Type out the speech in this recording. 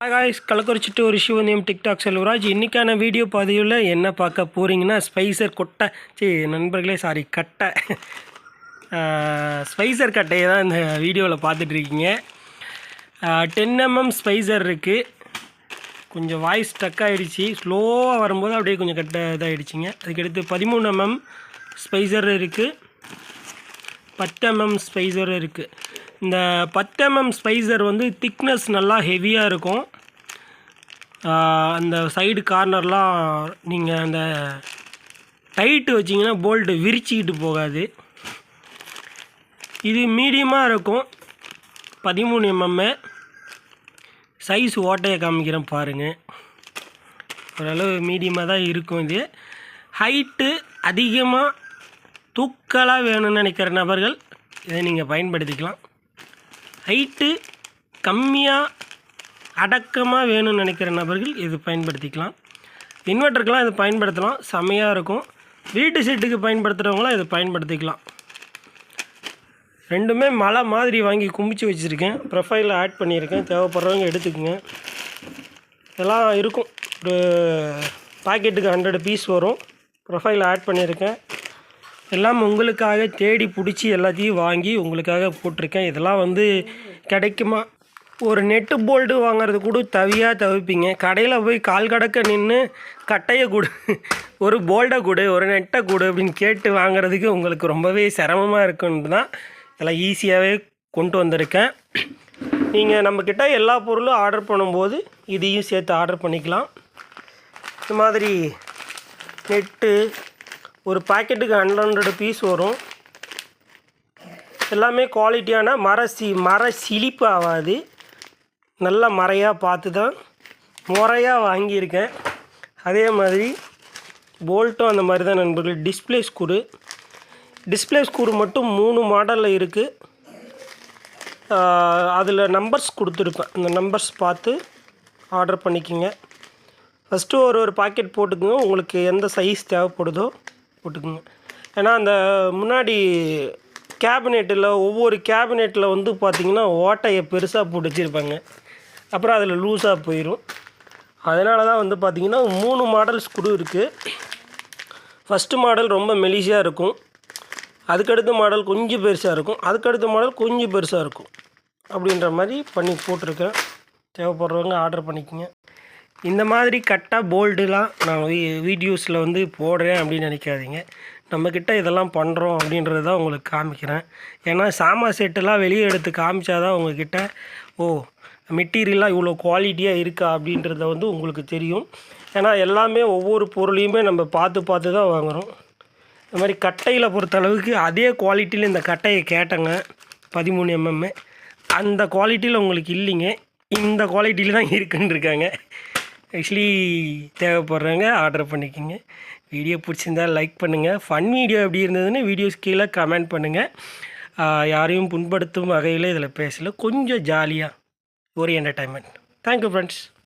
Hi guys, கள்ளக்குறிச்சிட்டு ஒரு சிவனியம் TikTok Selvaraj. இன்றைக்கான video பதிவில் என்ன பார்க்க போகிறீங்கன்னா, ஸ்பைசர் நண்பர்களே கட்டை ஸ்பைசர் கட்டையை தான் இந்த வீடியோவில் பார்த்துட்ருக்கீங்க. 10mm ஸ்பைசர் இருக்குது. கொஞ்சம் வாய்ஸ் ஸ்டக் ஆகிடுச்சி. ஸ்லோவாக வரும்போது அப்படியே கொஞ்சம் கட்டை இதாகிடுச்சிங்க. அதுக்கடுத்து 13mm ஸ்பைசர் இருக்குது, 10mm ஸ்பைசர் இருக்குது. இந்த 10mm ஸ்பைசர் வந்து திக்னஸ் நல்லா ஹெவியாக இருக்கும். அந்த சைடு கார்னர்லாம் நீங்கள் அந்த டைட்டு வச்சிங்கன்னா போல்ட்டு விரிச்சிக்கிட்டு போகாது. இது மீடியமாக இருக்கும். 13mm சைஸ் ஓட்டையை காமிக்கிறேன் பாருங்கள். ஓரளவு மீடியமாக தான் இருக்கும். இது ஹைட்டு அதிகமாக தூக்கலாக வேணும்னு நினைக்கிற நபர்கள் இதை நீங்கள் பயன்படுத்திக்கலாம். ஹைட்டு கம்மியாக அடக்கமாக வேணும்னு நினைக்கிற நபர்கள் இது பயன்படுத்திக்கலாம். இன்வெர்ட்டருக்கெலாம் இது பயன்படுத்தலாம், செம்மையாக இருக்கும். வீட்டு செட்டுக்கு பயன்படுத்துகிறவங்களாம் இதை பயன்படுத்திக்கலாம். ரெண்டுமே மலை மாதிரி வாங்கி குமிச்சு வச்சுருக்கேன். ப்ரொஃபைலில் ஆட் பண்ணியிருக்கேன், தேவைப்படுறவங்க எடுத்துக்கோங்க. இதெல்லாம் இருக்கும். ஒரு பாக்கெட்டுக்கு 100 பீஸ் வரும். ப்ரொஃபைலில் ஆட் பண்ணியிருக்கேன். எல்லாம் உங்களுக்காக தேடி பிடிச்சி எல்லாத்தையும் வாங்கி உங்களுக்காக போட்டிருக்கேன். இதெல்லாம் வந்து கிடைக்குமா? ஒரு நெட்டு போல்டு வாங்குறது கூட தவிப்பீங்க. கடையில் போய் கால் கடக்க நின்று கட்டையை கொடு, ஒரு போல்டை கொடு, ஒரு நெட்டை கொடு அப்படின்னு கேட்டு வாங்குறதுக்கு உங்களுக்கு ரொம்பவே சிரமமாக இருக்குன்னு தான் இதெல்லாம் ஈஸியாகவே கொண்டு வந்திருக்கேன். நீங்கள் நம்மக்கிட்ட எல்லா பொருளும் ஆர்டர் பண்ணும்போது இதையும் சேர்த்து ஆர்டர் பண்ணிக்கலாம். இந்த மாதிரி நெட்டு ஒரு பாக்கெட்டுக்கு 100 பீஸ் வரும். எல்லாமே குவாலிட்டியான மர சிலிப்பு ஆகாது. நல்ல மரையாக பார்த்து தான் முறையாக வாங்கியிருக்கேன். அதே மாதிரி போல்ட்டும் அந்த மாதிரி தான் நண்பர்கள். டிஸ்பிளே ஸ்க்ரூ மட்டும் 3 மாடலில் இருக்குது. அதில் நம்பர்ஸ் கொடுத்துருப்பேன். அந்த நம்பர்ஸ் பார்த்து ஆர்டர் பண்ணிக்கோங்க. ஃபஸ்ட்டு ஒரு பாக்கெட் போட்டுக்குங்க. உங்களுக்கு எந்த சைஸ் தேவைப்படுதோ போட்டுக்குங்க. ஏன்னா அந்த முன்னாடி கேபினெட்டில் ஒவ்வொரு கேபினெட்டில் வந்து பார்த்திங்கன்னா ஓட்டையை பெருசாக போட்டு வச்சுருப்பாங்க. அப்புறம் அதில் லூஸாக போயிடும். அதனால தான் வந்து பார்த்திங்கன்னா 3 மாடல் ஸ்க்ரூ இருக்குது. ஃபஸ்ட்டு மாடல் ரொம்ப மெலிசியாக இருக்கும். அதுக்கடுத்த மாடல் கொஞ்சம் பெருசாக இருக்கும். அதுக்கடுத்த மாடல் கொஞ்சம் பெருசாக இருக்கும். அப்படின்ற மாதிரி பண்ணி போட்டிருக்கேன். தேவைப்படுறவங்க ஆர்டர் பண்ணிக்கோங்க. இந்த மாதிரி கட்டாக போல்டுலாம் நான் வீடியோஸில் வந்து போடுறேன் அப்படின்னு நினைக்காதீங்க. நம்மக்கிட்ட இதெல்லாம் பண்ணுறோம் அப்படின்றது தான் உங்களுக்கு காமிக்கிறேன். ஏன்னா சாமா செட்டெல்லாம் வெளியே எடுத்து காமிச்சா தான் உங்கள்கிட்ட மெட்டீரியலாக இவ்வளோ குவாலிட்டியாக இருக்கா அப்படின்றத வந்து உங்களுக்கு தெரியும். ஏன்னா எல்லாமே ஒவ்வொரு பொருளையுமே நம்ம பார்த்து தான் வாங்குகிறோம். இந்த மாதிரி கட்டையில் பொறுத்தளவுக்கு அதே குவாலிட்டியில் இந்த கட்டையை கேட்டேங்க, 13mm. அந்த குவாலிட்டியில் உங்களுக்கு இல்லைங்க, இந்த குவாலிட்டியில் தான் இருக்குன்னு இருக்காங்க. ஆக்சுவலி தேவைப்படுறவங்க ஆர்டர் பண்ணிக்கோங்க. வீடியோ பிடிச்சிருந்தால் லைக் பண்ணுங்கள். ஃபன் வீடியோ எப்படி இருந்ததுன்னு வீடியோஸ் கீழே கமெண்ட் பண்ணுங்கள். யாரையும் புண்படுத்தும் வகையில் இதில் பேசல, கொஞ்சம் ஜாலியாக ஒரு என்டர்டைன்மெண்ட். Thank you friends.